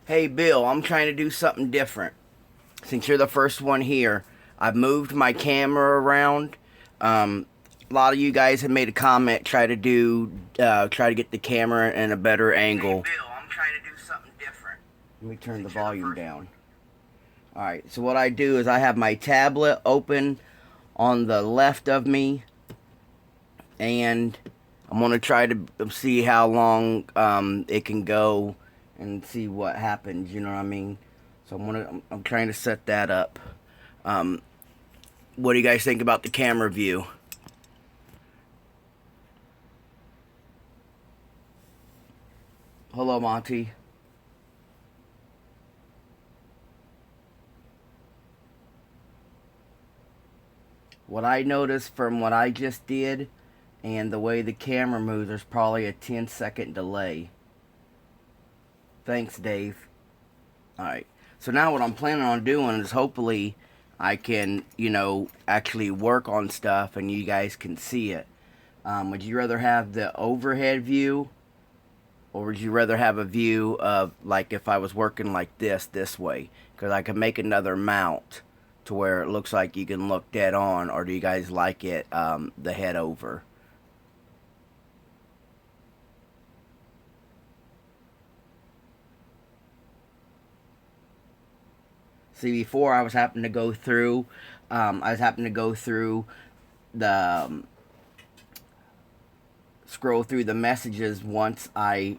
Hey Bill, I'm trying to do something different. Since you're the first one here, I've moved my camera around. A lot of you guys have made a comment, try to get the camera in a better angle. Hey Bill, I'm trying to do something different. Let me turn the volume down. Alright, so what I do is I have my tablet open on the left of me, and I'm going to try to see how long it can go and see what happens, you know what I mean? So I'm trying to set that up. What do you guys think about the camera view? Hello, Monty. What I noticed from what I just did and the way the camera moves, there's probably a 10-second delay. Thanks, Dave. Alright, so now what I'm planning on doing is hopefully I can, actually work on stuff and you guys can see it. Would you rather have the overhead view, or would you rather have a view of, like, if I was working like this way? Because I could make another mount to where it looks like you can look dead on, or do you guys like it the head over? See, before I was having to go through, the scroll through the messages once we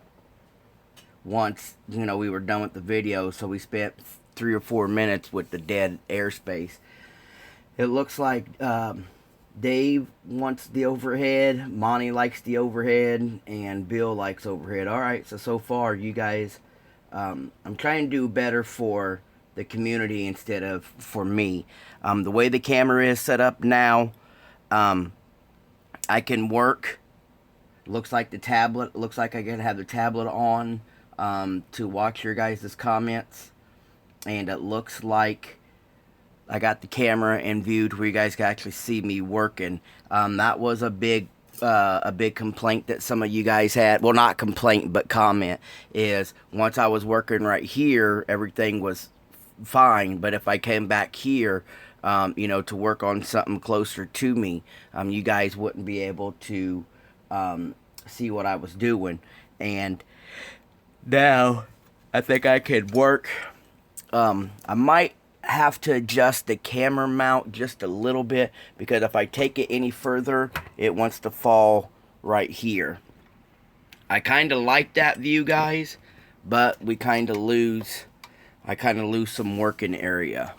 were done with the video. So we spent 3 or 4 minutes with the dead airspace. It looks like Dave wants the overhead, Monty likes the overhead, and Bill likes overhead. All right, so far you guys, I'm trying to do better for the community instead of for me. The way the camera is set up now, I can work. Looks like the tablet. Looks like I can have the tablet on to watch your guys' comments, and it looks like I got the camera in view to where you guys can actually see me working. That was a big complaint that some of you guys had. Well, not complaint, but comment, is once I was working right here, everything was fine. But if I came back here, to work on something closer to me, you guys wouldn't be able to see what I was doing. And now I think I could work. I might have to adjust the camera mount just a little bit, because if I take it any further, it wants to fall right here. I kind of like that view, guys, but I kind of lose some working area.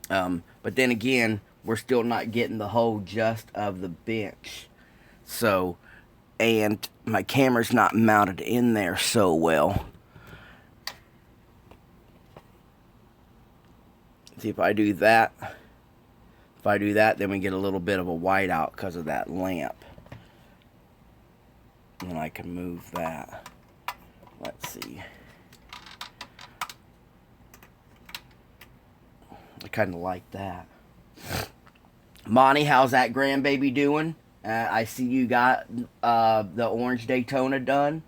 But then again, we're still not getting the whole gist of the bench. So, and my camera's not mounted in there so well. See, if I do that, then we get a little bit of a whiteout because of that lamp. And I can move that. Let's see. I kind of like that. Monty, how's that grandbaby doing? I see you got the orange Daytona done.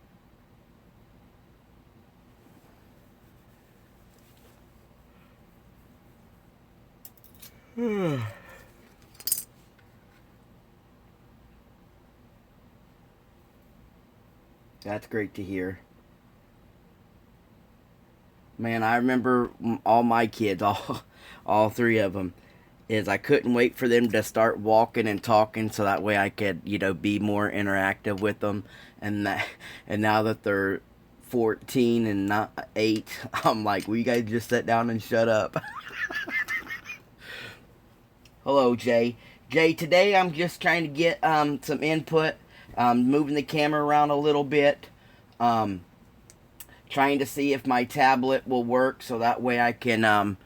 That's great to hear. Man, I remember all my kids, all three of them, is I couldn't wait for them to start walking and talking, so that way I could, be more interactive with them. And now that they're 14 and not 8, I'm like, will you guys just sit down and shut up? Hello, Jay. Jay, today I'm just trying to get some input, moving the camera around a little bit, trying to see if my tablet will work, so that way I can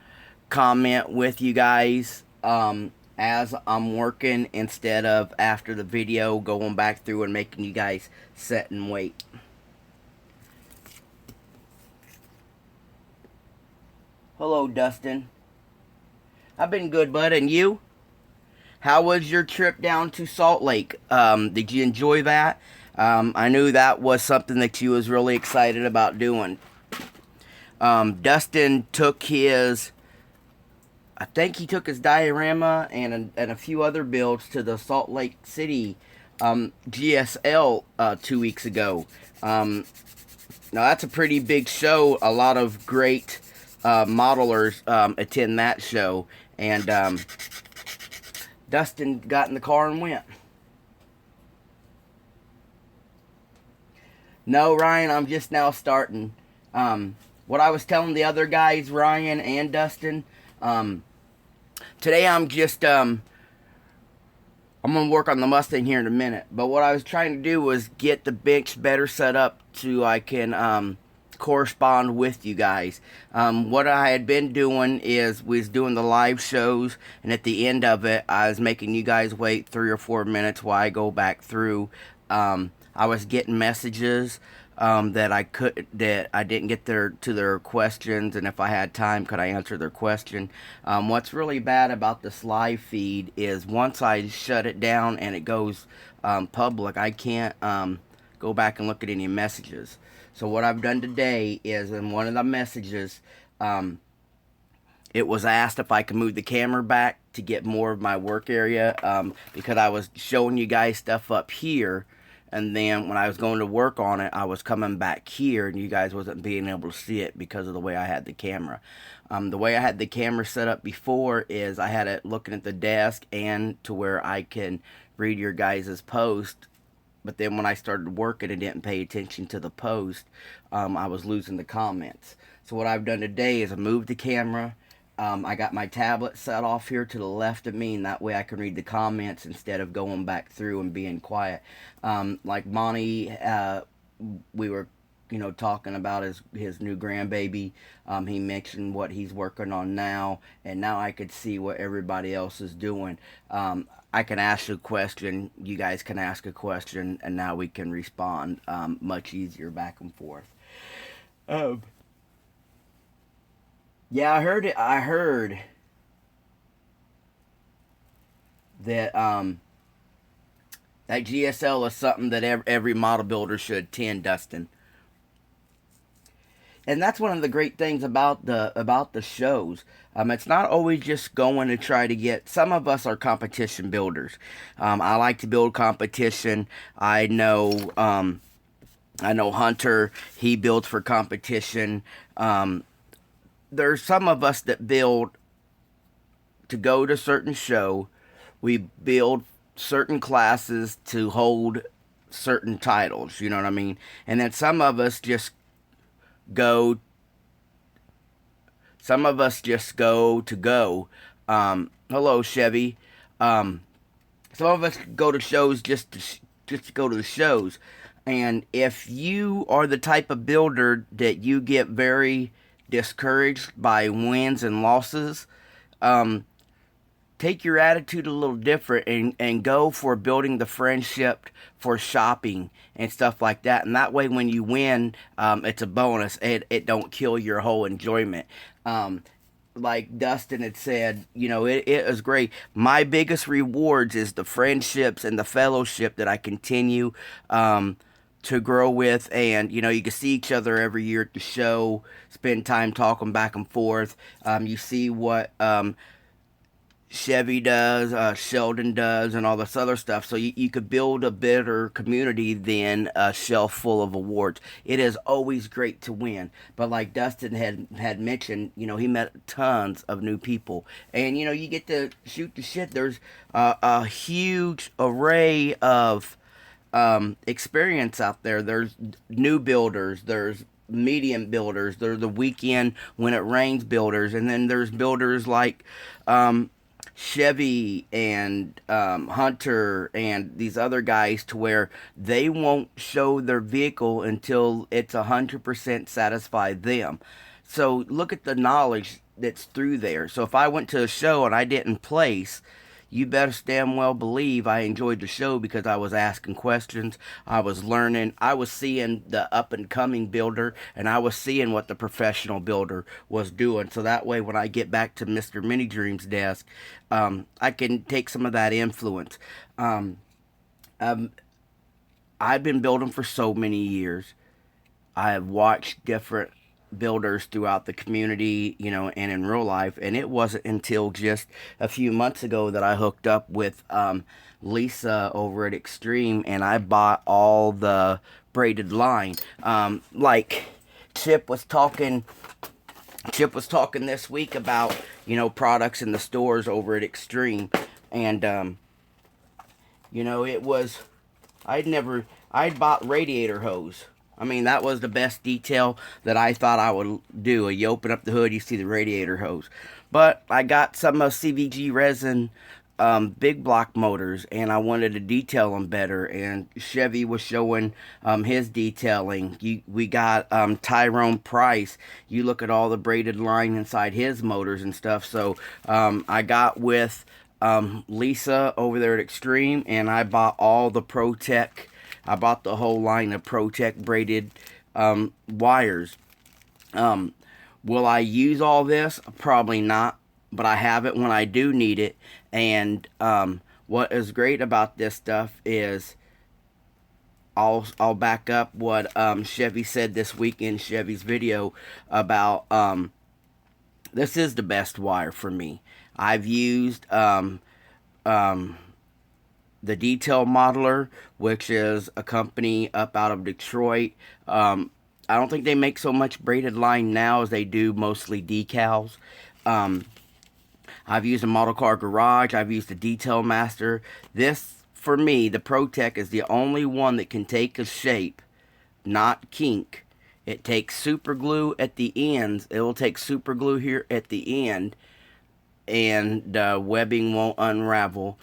comment with you guys as I'm working, instead of after the video going back through and making you guys sit and wait. Hello, Dustin. I've been good, bud, and you? How was your trip down to Salt Lake? Did you enjoy that? I knew that was something that you was really excited about doing. Dustin took his, I think he took his diorama and a few other builds to the Salt Lake City GSL 2 weeks ago. Now that's a pretty big show. A lot of great modelers attend that show, and Dustin got in the car and went. No, Ryan, I'm just now starting. What I was telling the other guys, Ryan and Dustin, today I'm just I'm gonna work on the Mustang here in a minute. But what I was trying to do was get the bench better set up so I can correspond with you guys. What I had been doing is was doing the live shows, and at the end of it, I was making you guys wait 3 or 4 minutes while I go back through. I was getting messages that I didn't get to their questions, and if I had time, could I answer their question? What's really bad about this live feed is once I shut it down and it goes public, I can't go back and look at any messages. So what I've done today is in one of the messages, it was asked if I could move the camera back to get more of my work area, because I was showing you guys stuff up here, and then when I was going to work on it, I was coming back here, and you guys wasn't being able to see it because of the way I had the camera. The way I had the camera set up before is I had it looking at the desk and to where I can read your guys' post. But then when I started working and didn't pay attention to the post, I was losing the comments. So what I've done today is I moved the camera. I got my tablet set off here to the left of me, and that way I can read the comments instead of going back through and being quiet. Like Monty, we were, talking about his new grandbaby. He mentioned what he's working on now, and now I could see what everybody else is doing. I can ask a question, you guys can ask a question, and now we can respond much easier back and forth. Yeah, I heard it. I heard that that GSL is something that every model builder should attend, Dustin. And that's one of the great things about the shows. It's not always just going to try to get. Some of us are competition builders. I like to build competition. I know. I know Hunter. He builds for competition. There's some of us that build to go to certain show. We build certain classes to hold certain titles. You know what I mean? And then some of us just go. Some of us just go to go. Hello, Chevy. Some of us go to shows just to go to the shows. And if you are the type of builder that you get very discouraged by wins and losses, take your attitude a little different and go for building the friendship for shopping and stuff like that. And that way when you win, it's a bonus. It don't kill your whole enjoyment. Like Dustin had said, it was great. My biggest rewards is the friendships and the fellowship that I continue to grow with. And, you can see each other every year at the show, spend time talking back and forth. You see what Chevy does, Sheldon does, and all this other stuff. So you could build a better community than a shelf full of awards. It is always great to win. But like Dustin had mentioned, he met tons of new people. And, you get to shoot the shit. There's a huge array of experience out there. There's new builders. There's medium builders. There's the weekend when it rains builders. And then there's builders like Chevy and Hunter and these other guys to where they won't show their vehicle until it's 100% satisfied them. So look at the knowledge that's through there. So if I went to a show and I didn't place, you better damn well believe I enjoyed the show because I was asking questions, I was learning, I was seeing the up and coming builder, and I was seeing what the professional builder was doing. So that way when I get back to Mr. Mini Dream's desk, I can take some of that influence. I've been building for so many years. I have watched different builders throughout the community, and in real life. And it wasn't until just a few months ago that I hooked up with Lisa over at Extreme, and I bought all the braided line. Like Chip was talking. Chip was talking this week about products in the stores over at Extreme, and it was I'd bought radiator hose. I mean, that was the best detail that I thought I would do. You open up the hood, you see the radiator hose. But I got some CVG resin big block motors, and I wanted to detail them better. And Chevy was showing his detailing. We got Tyrone Price. You look at all the braided line inside his motors and stuff. So I got with Lisa over there at Extreme, and I bought all the ProTech. I bought the whole line of ProTech braided wires. Will I use all this? Probably not, but I have it when I do need it. And what is great about this stuff is I'll back up what Chevy said this week in Chevy's video about this is the best wire for me. I've used the Detail Modeler, which is a company up out of Detroit. I don't think they make so much braided line now as they do mostly decals. I've used a Model Car Garage. I've used a Detail Master. This, for me, the ProTech is the only one that can take a shape, not kink. It takes super glue at the ends. It will take super glue here at the end, and webbing won't unravel.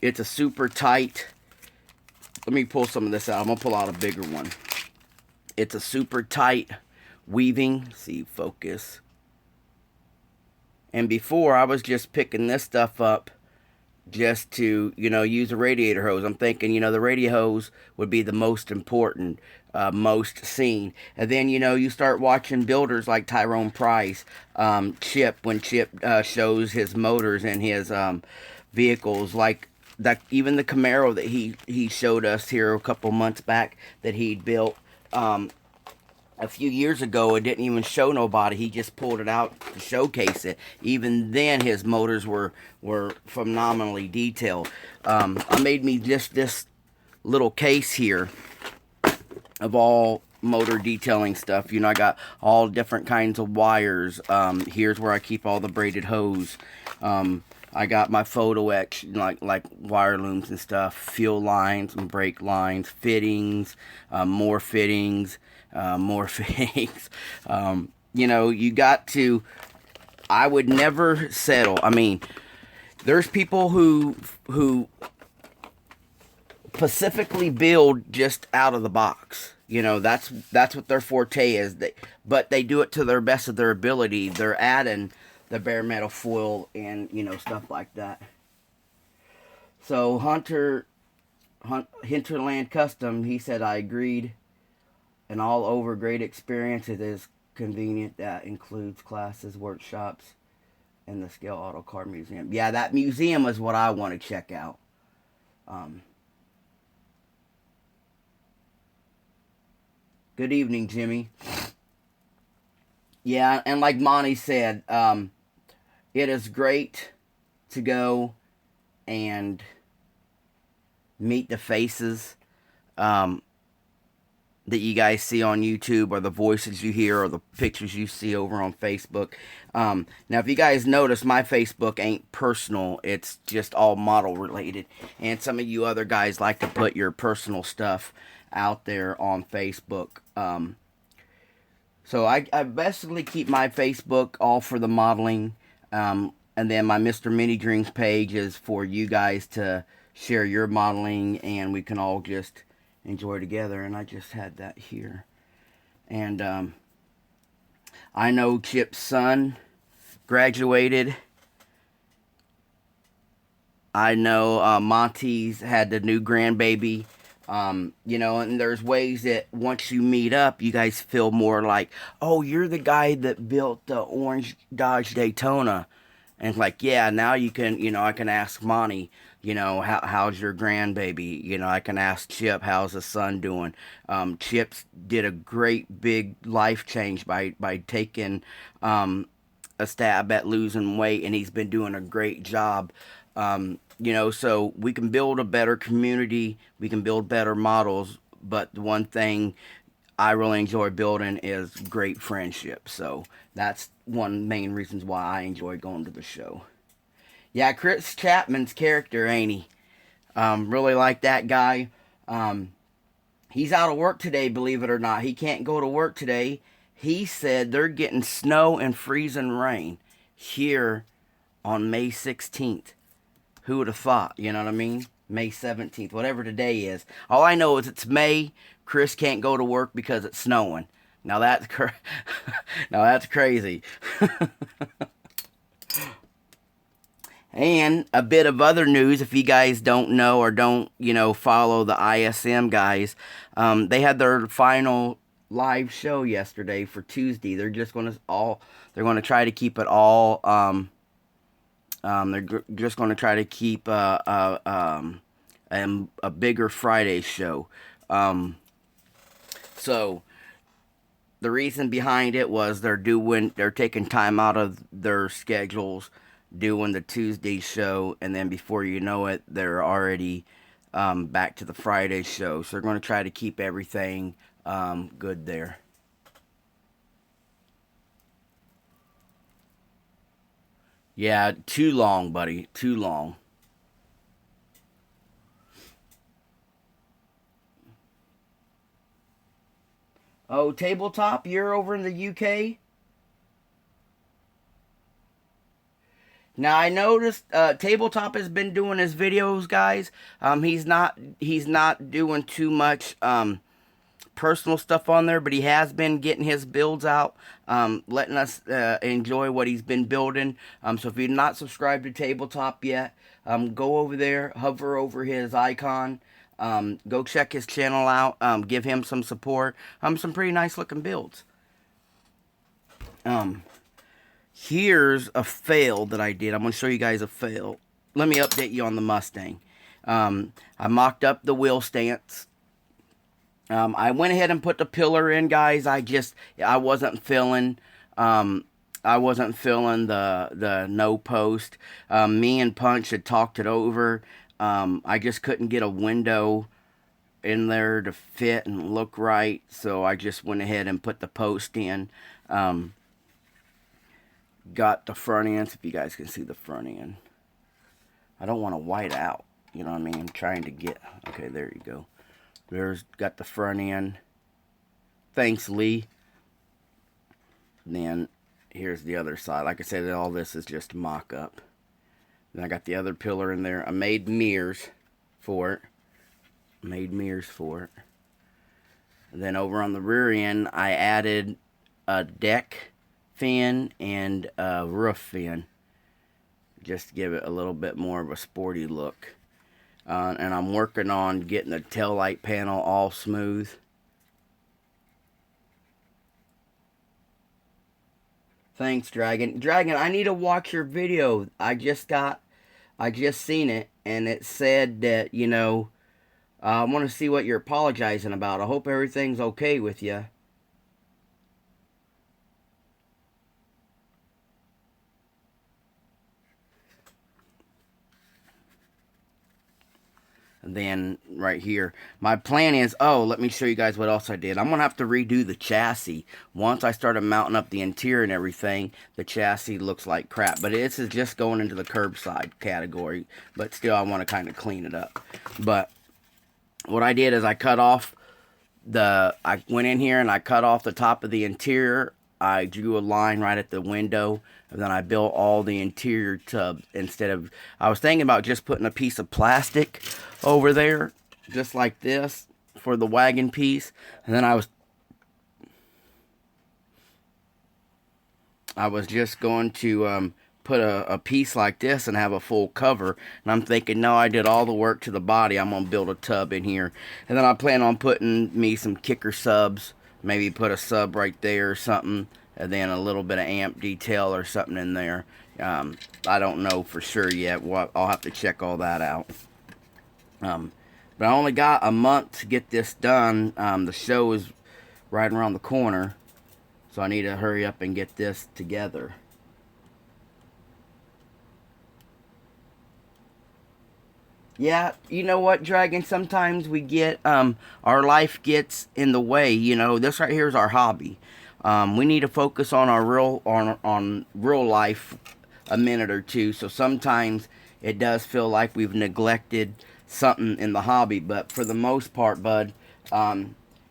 It's a super tight. Let me pull some of this out. I'm going to pull out a bigger one. It's a super tight weaving. See, focus. And before, I was just picking this stuff up just to, use a radiator hose. I'm thinking, the radiator hose would be the most important, most seen. And then, you start watching builders like Tyrone Price, Chip, when Chip shows his motors and his vehicles, like that, even the Camaro that he showed us here a couple months back that he'd built a few years ago. It didn't even show nobody. He just pulled it out to showcase it. Even then, his motors were phenomenally detailed. I made me just this little case here of all motor detailing stuff. I got all different kinds of wires. Here's where I keep all the braided hose. I got my photo etch, like wire looms and stuff, fuel lines and brake lines, fittings, more fittings, more fittings. You got to, I would never settle. I mean, there's people who specifically build just out of the box. That's what their forte is. But they do it to their best of their ability. They're adding the bare metal foil and stuff like that. So Hinterland Custom, he said, I agreed. An all over great experience. It is convenient. That includes classes, workshops, and the Scale Auto Car Museum. Yeah, that museum is what I want to check out. Good evening, Jimmy. Yeah, and like Monty said, it is great to go and meet the faces that you guys see on YouTube, or the voices you hear, or the pictures you see over on Facebook. Now, if you guys notice, my Facebook ain't personal. It's just all model related. And some of you other guys like to put your personal stuff out there on Facebook. So I basically keep my Facebook all for the modeling. And then my Mr. Mini Dreams page is for you guys to share your modeling, and we can all just enjoy together. And I just had that here. And I know Chip's son graduated. I know Monty's had the new grandbaby. And there's ways that once you meet up, you guys feel more like, oh, you're the guy that built the orange Dodge Daytona. And it's like, yeah, now you can, I can ask Monty, You know, how's your grandbaby? You know, I can ask Chip, how's the son doing? Chip's did a great big life change by taking a stab at losing weight, and he's been doing a great job. You know, so we can build a better community, we can build better models, but the one thing I really enjoy building is great friendships. So that's one main reasons why I enjoy going to the show. Yeah, Chris Chapman's character, ain't he? Really like that guy. Um, he's out of work today, believe it or not. He can't go to work today. He said they're getting snow and freezing rain here on May 16th. Who would have thought? You know what I mean? May 17th, whatever today is. All I know is it's May. Chris can't go to work because it's snowing. Now that's now that's crazy. And a bit of other news, if you guys don't know or don't, you know, follow the ISM guys, they had their final live show yesterday for Tuesday. They're just going to they're going to try to keep it all, just going to try to keep a bigger Friday show. So the reason behind it was they're taking time out of their schedules, doing the Tuesday show, and then before you know it, they're already back to the Friday show. So they're going to try to keep everything good there. Yeah, too long, buddy. Too long. Oh, tabletop, you're over in the UK? Now I noticed Tabletop has been doing his videos, guys. He's not doing too much personal stuff on there, but he has been getting his builds out, letting us enjoy what he's been building. So if you're not subscribed to Tabletop yet, go over there, hover over his icon, go check his channel out, give him some support. Some pretty nice looking builds. Here's a fail that I did. I'm going to show you guys a fail. Let me update you on the Mustang. I mocked up the wheel stance. I went ahead and put the pillar in, guys. I wasn't feeling the no post. Me and Punch had talked it over. I just couldn't get a window in there to fit and look right, so I just went ahead and put the post in. Got the front ends, if you guys can see the front end. I don't want to white out, you know what I mean? I'm trying to get, okay, there you go. Got the front end. Thanks, Lee. Then here's the other side. Like I said, all this is just mock-up. Then I got the other pillar in there. I made mirrors for it. And then over on the rear end, I added a deck fin and a roof fin, just to give it a little bit more of a sporty look. And I'm working on getting the tail light panel all smooth. Thanks, Dragon. Dragon, I need to watch your video. I just seen it, and it said that, you know, I want to see what you're apologizing about. I hope everything's okay with you. And then right here, my plan is, let me show you guys what else I did. I'm going to have to redo the chassis. Once I started mounting up the interior and everything, the chassis looks like crap. But this is just going into the curbside category. But still, I want to kind of clean it up. But what I did is I went in here and I cut off the top of the interior. I drew a line right at the window, and then I built all the interior tubs I was thinking about just putting a piece of plastic over there, just like this, for the wagon piece. And then I was just going to put a piece like this and have a full cover. And I'm thinking, no, I did all the work to the body. I'm going to build a tub in here. And then I plan on putting me some kicker subs. Maybe put a sub right there or something. And then a little bit of amp detail or something in there. I don't know for sure yet. I'll have to check all that out. But I only got a month to get this done. The show is right around the corner, so I need to hurry up and get this together. Yeah, you know what, Dragon? Sometimes we get, our life gets in the way. You know, this right here is our hobby. We need to focus on our on real life a minute or two. So sometimes it does feel like we've neglected something in the hobby. But for the most part, bud,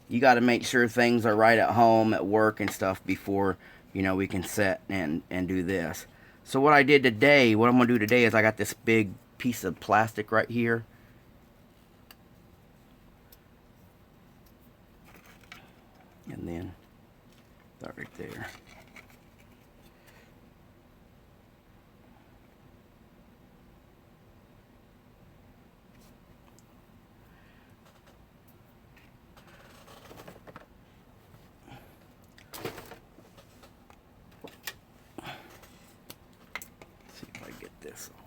you got to make sure things are right at home, at work, and stuff before, you know, we can sit and do this. So what I did today, what I'm going to do today is I got this big piece of plastic right here. And then that right there. Let's see if I get this on.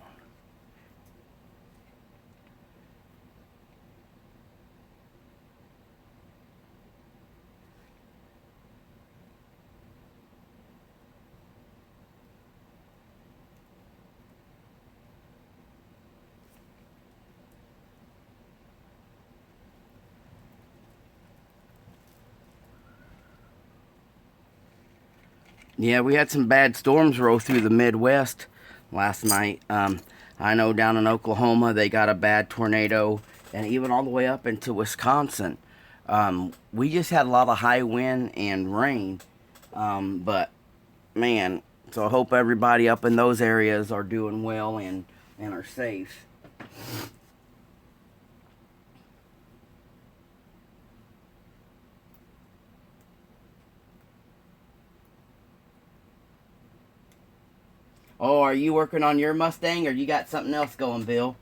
Yeah, we had some bad storms roll through the Midwest last night. I know down in Oklahoma they got a bad tornado, and even all the way up into Wisconsin. We just had a lot of high wind and rain. But man, so I hope everybody up in those areas are doing well and are safe. Oh, are you working on your Mustang, or you got something else going, Bill?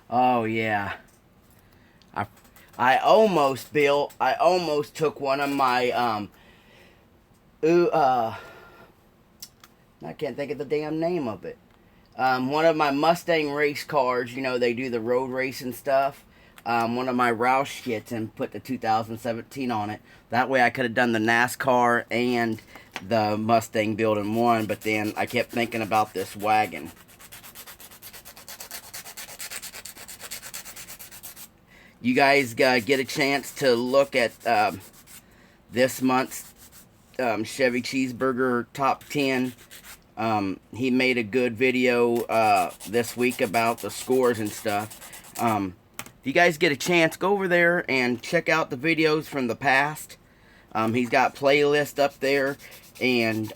Oh yeah. I I almost took one of my ooh, I can't think of the damn name of it. One of my Mustang race cars, you know, they do the road race and stuff. One of my Roush kits and put the 2017 on it. That way I could have done the NASCAR and the Mustang build in one, but then I kept thinking about this wagon. You guys get a chance to look at this month's Chevy Cheeseburger Top 10. He made a good video this week about the scores and stuff. If you guys get a chance, go over there and check out the videos from the past. He's got playlist up there, and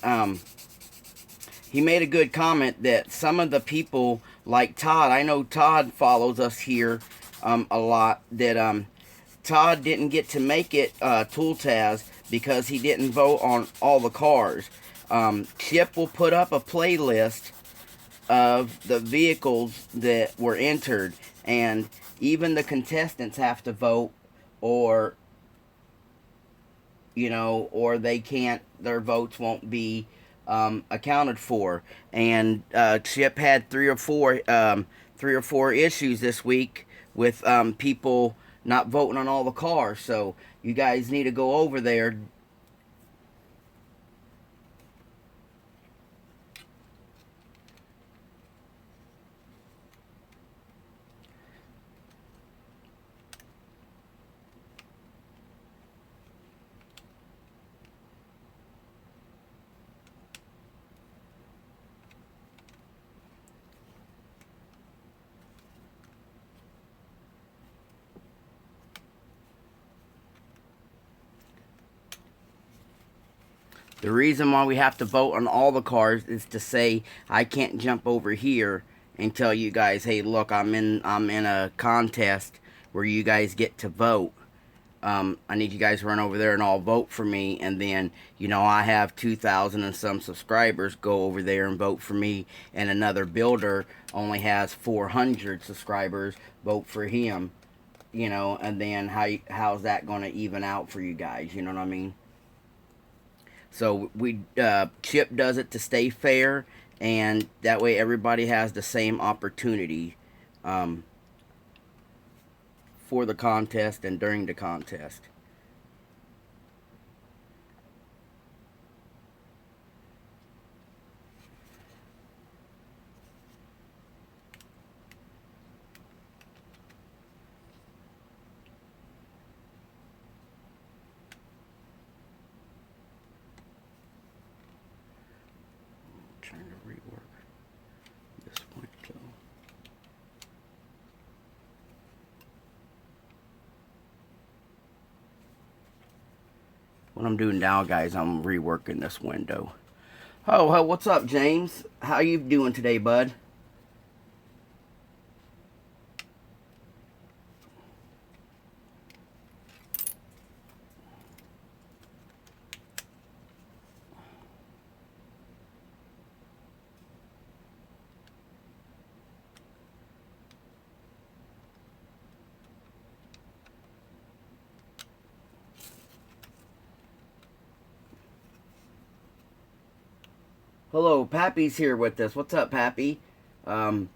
he made a good comment that some of the people, like Todd, I know Todd follows us here a lot, that Todd didn't get to make it Tool Taz because he didn't vote on all the cars. Chip will put up a playlist of the vehicles that were entered, and even the contestants have to vote, or you know, or they can't, their votes won't be accounted for. And Chip had three or four issues this week with people not voting on all the cars. So you guys need to go over there. The reason why we have to vote on all the cars is to say I can't jump over here and tell you guys, hey, look, I'm in a contest where you guys get to vote. I need you guys to run over there and all vote for me, and then, you know, I have 2,000 and some subscribers. Go over there and vote for me, and another builder only has 400 subscribers. Vote for him, you know, and then how's that going to even out for you guys? You know what I mean? So Chip does it to stay fair, and that way everybody has the same opportunity for the contest and during the contest. Trying to rework this window. What I'm doing now, guys, I'm reworking this window. Oh, what's up, James? How you doing today, bud? Hello, Pappy's here with us. What's up, Pappy? Um,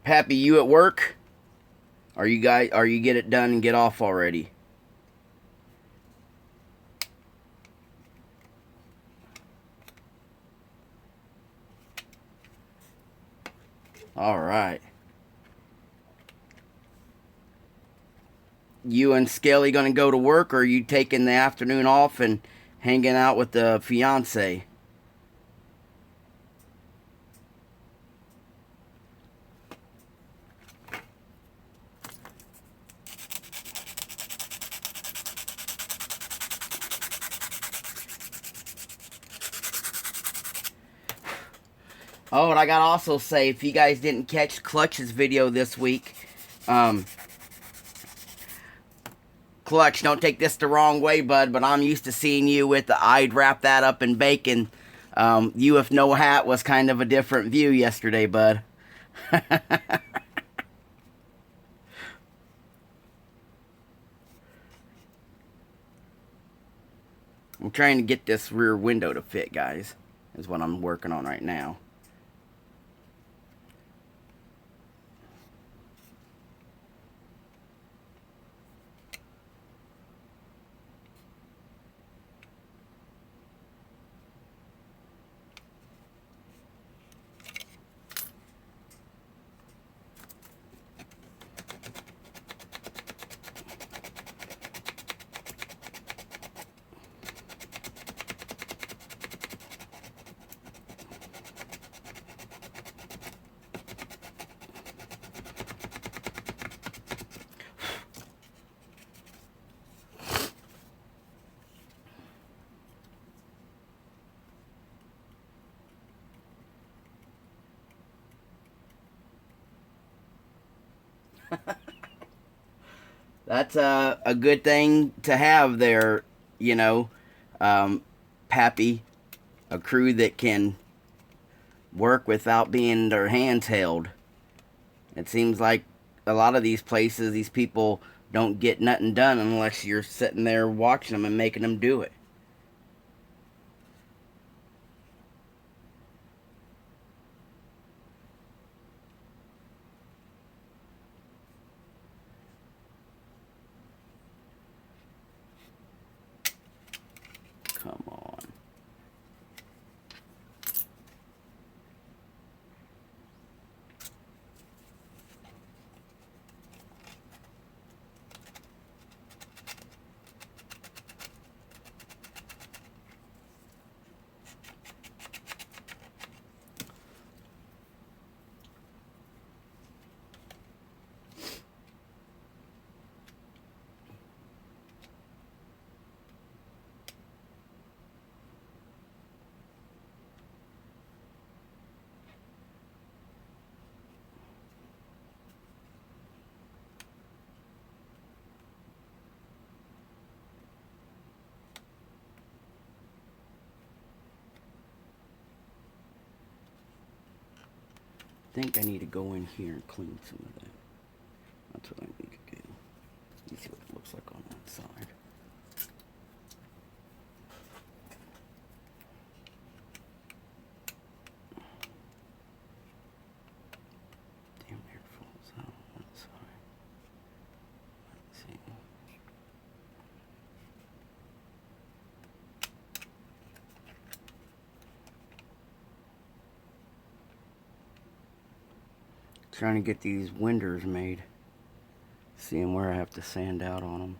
Pappy, you at work? Are you get it done and get off already? All right. You and Skelly gonna go to work, or are you taking the afternoon off and hanging out with the fiance? Oh, and I gotta also say, if you guys didn't catch Clutch's video this week, Clutch, don't take this the wrong way, bud, but I'm used to seeing you with the I'd wrap that up in bacon. You with no hat was kind of a different view yesterday, bud. I'm trying to get this rear window to fit, guys, is what I'm working on right now. That's a good thing to have there, you know, Pappy, a crew that can work without being their hands held. It seems like a lot of these places, these people don't get nothing done unless you're sitting there watching them and making them do it. Come on. I think I need to go in here and clean some of that. That's what I need to do. Let me see what it looks like on that side. Damn, there it falls out on that side. Let's see. Trying to get these windows made. Seeing where I have to sand out on them.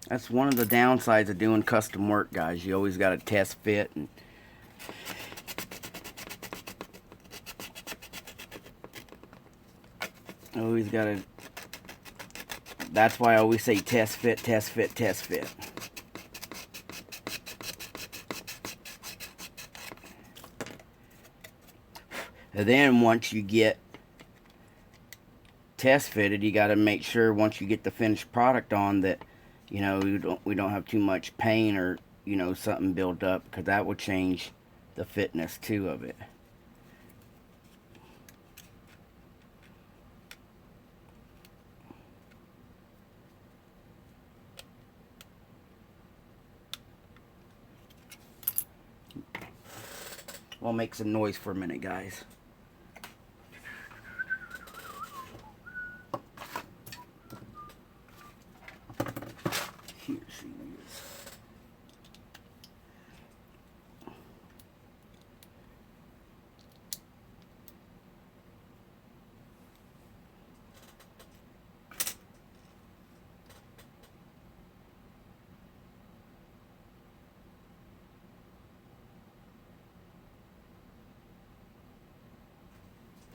That's one of the downsides of doing custom work, guys. You always got to test fit and always got to. That's why I always say test fit, test fit, test fit. And then once you get test fitted, you got to make sure once you get the finished product on that, you know, we don't have too much paint or, you know, something built up, because that will change the fitness too of it. We'll make some noise for a minute, guys. Here she is.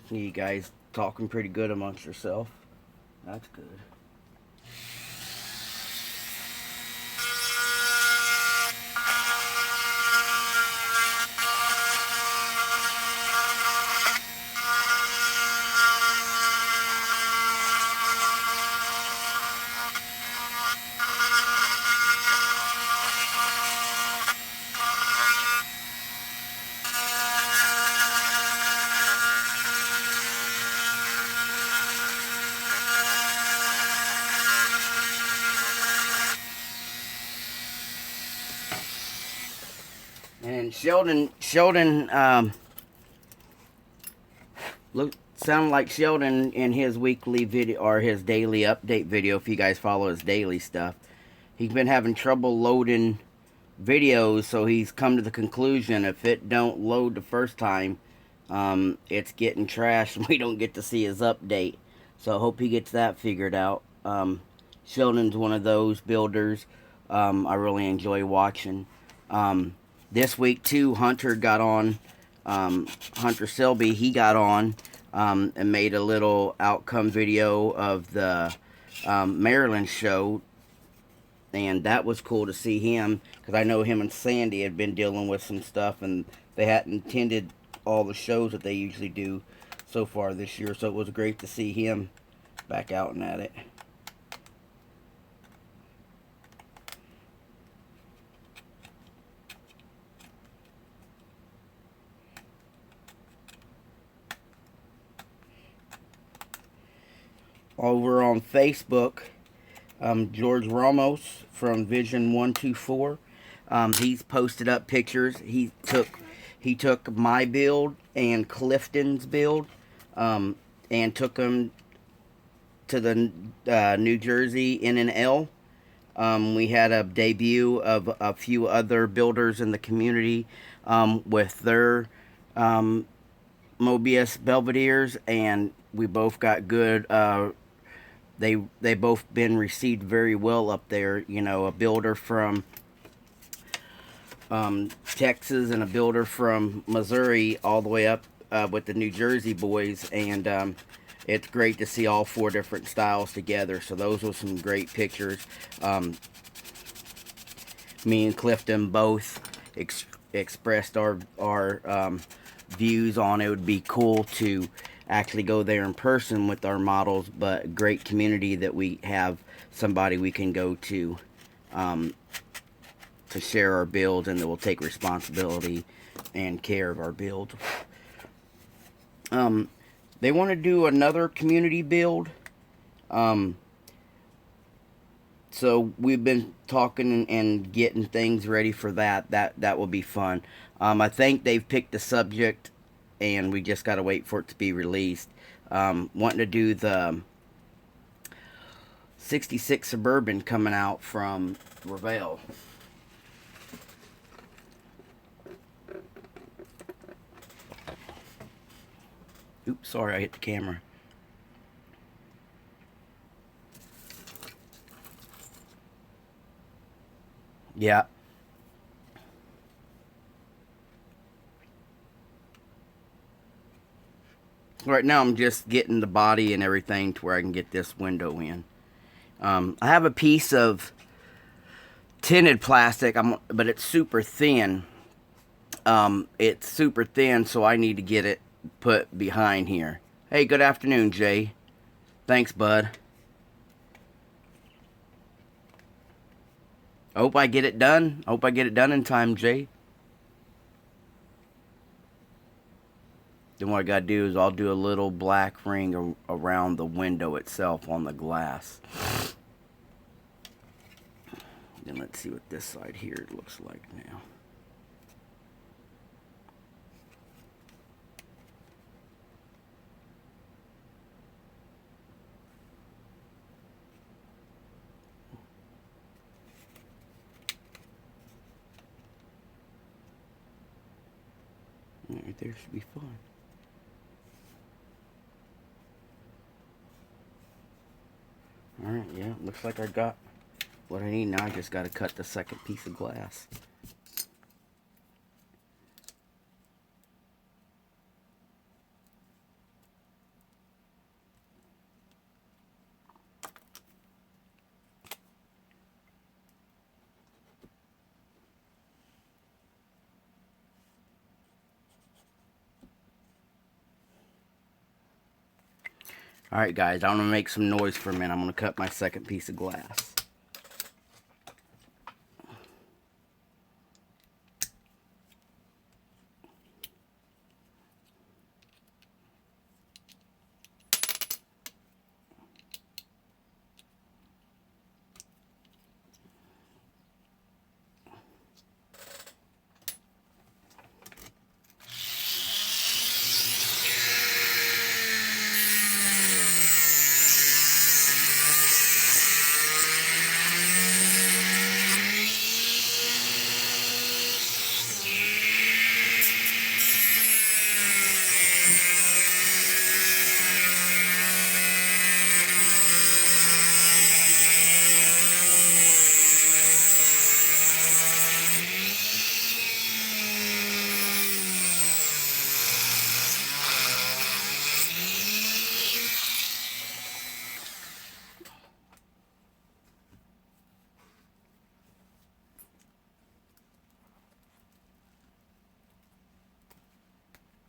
You guys talking pretty good amongst yourself. That's good. And Sheldon, sound like Sheldon in his weekly video or his daily update video. If you guys follow his daily stuff, he's been having trouble loading videos, so he's come to the conclusion if it don't load the first time, it's getting trashed and we don't get to see his update. So I hope he gets that figured out. Sheldon's one of those builders I really enjoy watching. This week too, Hunter got on, Hunter Selby, he got on and made a little outcome video of the Maryland show. And that was cool to see him, because I know him and Sandy had been dealing with some stuff, and they hadn't attended all the shows that they usually do so far this year. So it was great to see him back out and at it. Over on Facebook, George Ramos from Vision 124. He's posted up pictures. He took my build and Clifton's build, and took them to the New Jersey NNL. We had a debut of a few other builders in the community with their Mobius Belvederes, and we both got good. They both been received very well up there. You know, a builder from Texas and a builder from Missouri, all the way up with the New Jersey boys, and it's great to see all four different styles together. So those were some great pictures. Me and Clifton both expressed our views on it. Would be cool to actually go there in person with our models, but great community that we have somebody we can go to share our builds, and that will take responsibility and care of our build. They want to do another community build, so we've been talking and getting things ready for that. That will be fun. I think they've picked the subject, and we just got to wait for it to be released. Wanting to do the 66 Suburban coming out from Revell. Oops, sorry, I hit the camera. Yeah. Right now I'm just getting the body and everything to where I can get this window in. I have a piece of tinted plastic, but it's super thin. It's super thin, so I need to get it put behind here. Hey, good afternoon, Jay. Thanks, bud. I hope I get it done. I hope I get it done in time, Jay. Then what I gotta do is I'll do a little black ring around the window itself on the glass. Then let's see what this side here looks like now. Right there should be fine. Alright, yeah, looks like I got what I need now. I just got to cut the second piece of glass. Alright guys, I'm going to make some noise for a minute. I'm going to cut my second piece of glass.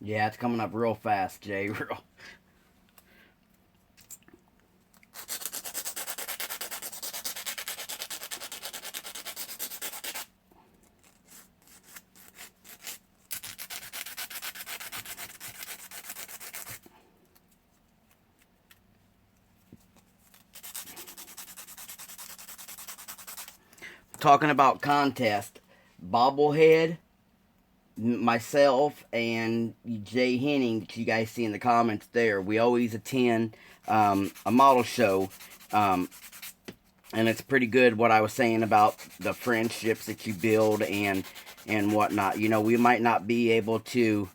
Yeah, it's coming up real fast, Jay. Real. Talking about contest, bobblehead, myself and Jay Henning, that you guys see in the comments there, we always attend a model show. Um, and it's pretty good what I was saying about the friendships that you build and whatnot. You know, we might not be able to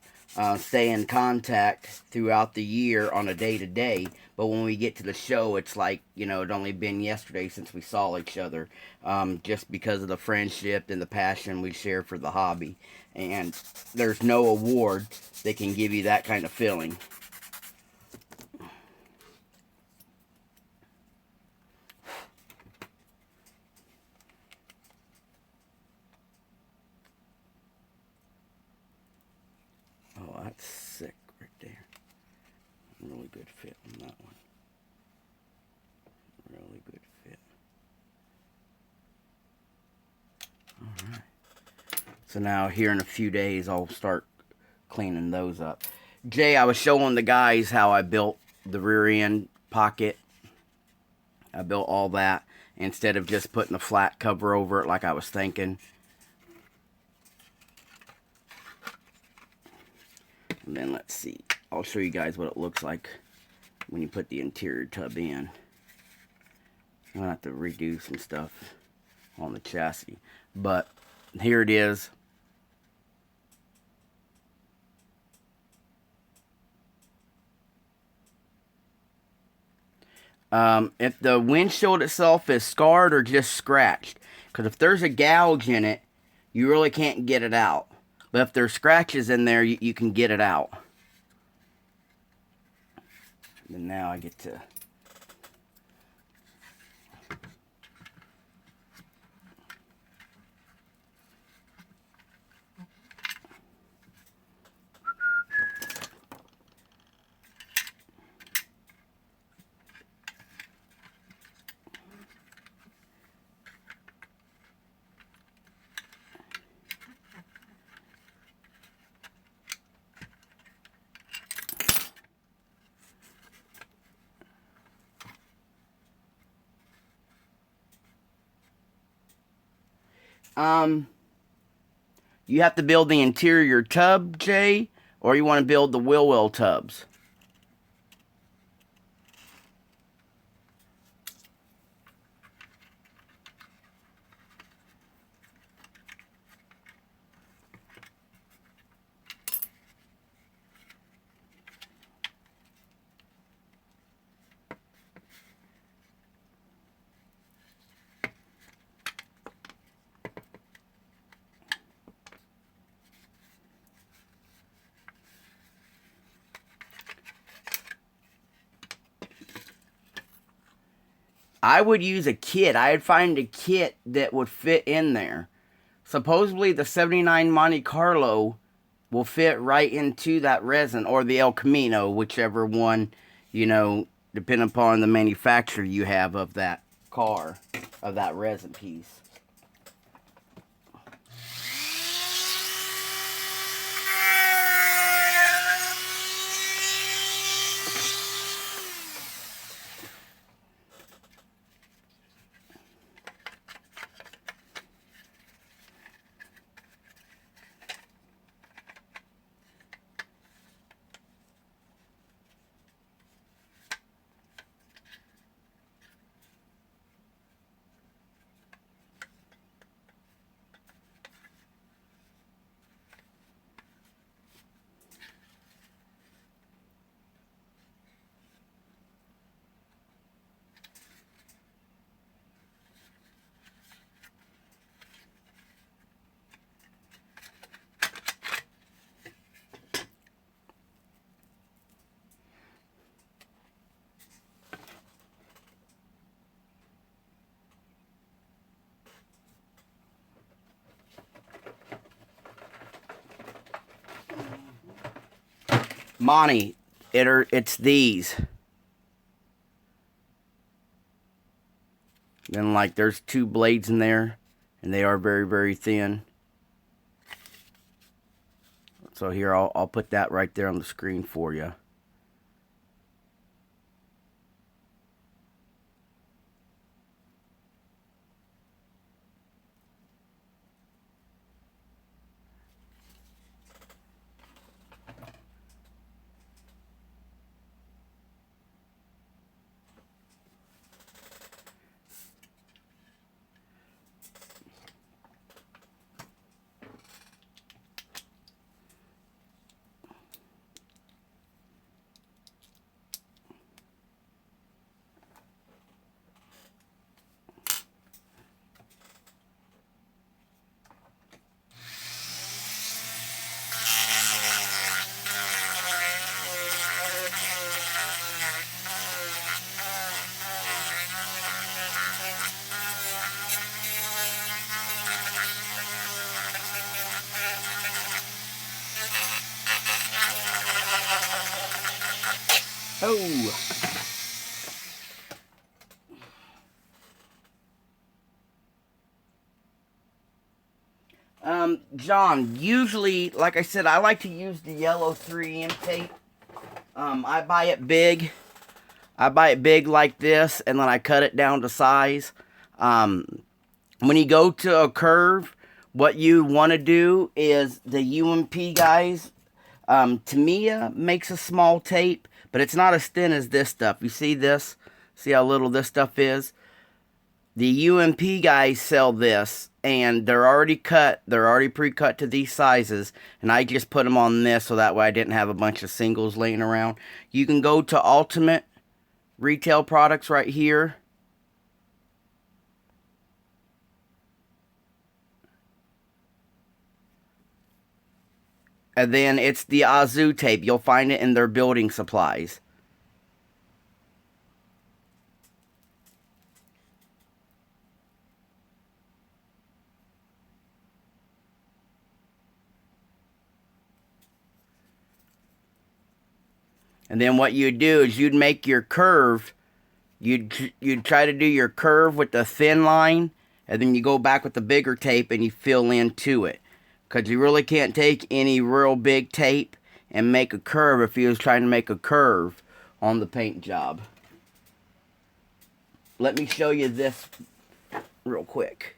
stay in contact throughout the year on a day-to-day, but when we get to the show, it's like, you know, it only been yesterday since we saw each other, just because of the friendship and the passion we share for the hobby. And there's no award that can give you that kind of feeling. Oh, that's sick right there. Really good fit on that one. Really good fit. Alright. So now here in a few days I'll start cleaning those up. Jay, I was showing the guys how I built the rear end pocket. I built all that instead of just putting a flat cover over it like I was thinking. And then let's see. I'll show you guys what it looks like when you put the interior tub in. I'm gonna have to redo some stuff on the chassis. But here it is. If the windshield itself is scarred or just scratched, because if there's a gouge in it, you really can't get it out. But if there's scratches in there, you can get it out. And now I get to... You have to build the interior tub, Jay, or you want to build the wheel well tubs? I would use a kit. I'd find a kit that would fit in there. Supposedly the 79 Monte Carlo will fit right into that resin, or the El Camino, whichever one, you know, depending upon the manufacturer you have of that car, of that resin piece. Monty, it's these. Then like there's 2 blades in there, and they are very, very thin. So here, I'll put that right there on the screen for you. Oh! John, usually, like I said, I like to use the yellow 3M tape. I buy it big. I buy it big like this, and then I cut it down to size. When you go to a curve, what you want to do is the UMP guys. Tamiya makes a small tape, but it's not as thin as this stuff. You see this? See how little this stuff is? The UMP guys sell this, and they're already cut. They're already pre-cut to these sizes, and I just put them on this so that way I didn't have a bunch of singles laying around. You can go to Ultimate Retail Products right here. And then it's the Azu tape. You'll find it in their building supplies. And then what you'd do is you'd make your curve. You'd try to do your curve with the thin line, and then you go back with the bigger tape and you fill into it. Because you really can't take any real big tape and make a curve if you was trying to make a curve on the paint job. Let me show you this real quick.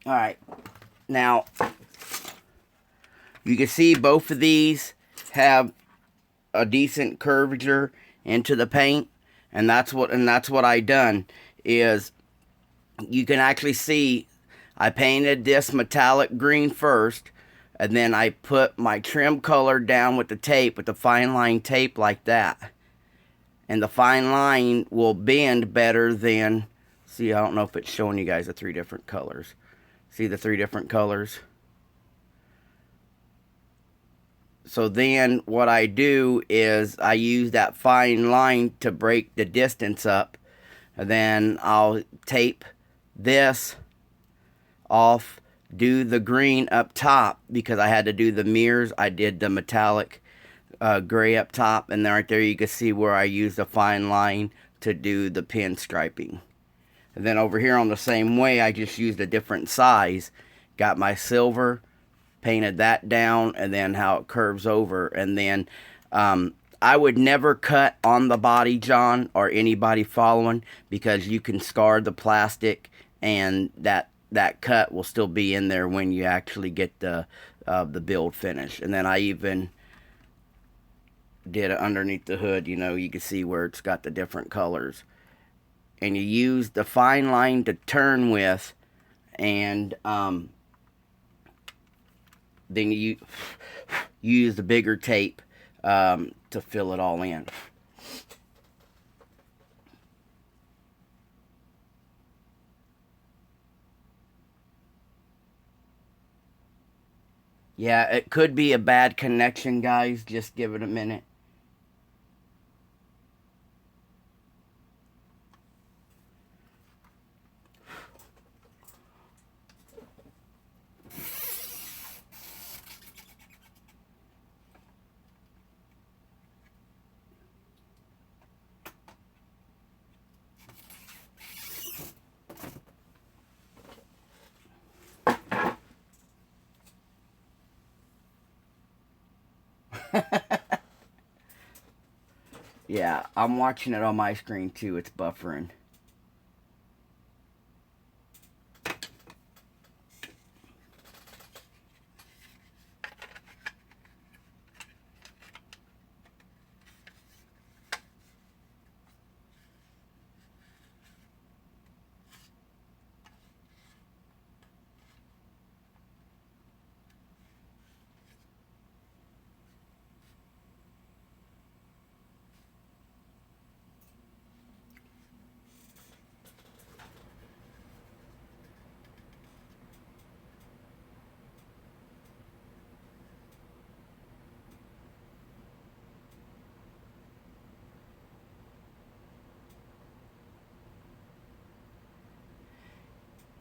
Alright, now you can see both of these have a decent curvature into the paint, and that's what I done is you can actually see I painted this metallic green first, and then I put my trim color down with the tape, with the fine line tape like that. And the fine line will bend better than, see, I don't know if it's showing you guys the 3 different colors. See the 3 different colors? So then what I do is I use that fine line to break the distance up. And then I'll tape this off, do the green up top because I had to do the mirrors. I did the metallic gray up top, and then right there you can see where I used a fine line to do the pin striping. And then over here on the same way, I just used a different size. Got my silver, painted that down, and then how it curves over. And then I would never cut on the body, John, or anybody following, because you can scar the plastic, and that cut will still be in there when you actually get the build finished. And then I even did it underneath the hood. You know, you can see where it's got the different colors. And you use the fine line to turn with, and then you use the bigger tape to fill it all in. Yeah, it could be a bad connection, guys. Just give it a minute. Yeah, I'm watching it on my screen too. It's buffering.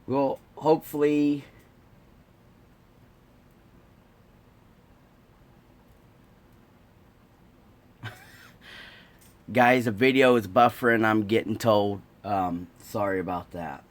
Well, hopefully, guys, the video is buffering. I'm getting told. Sorry about that.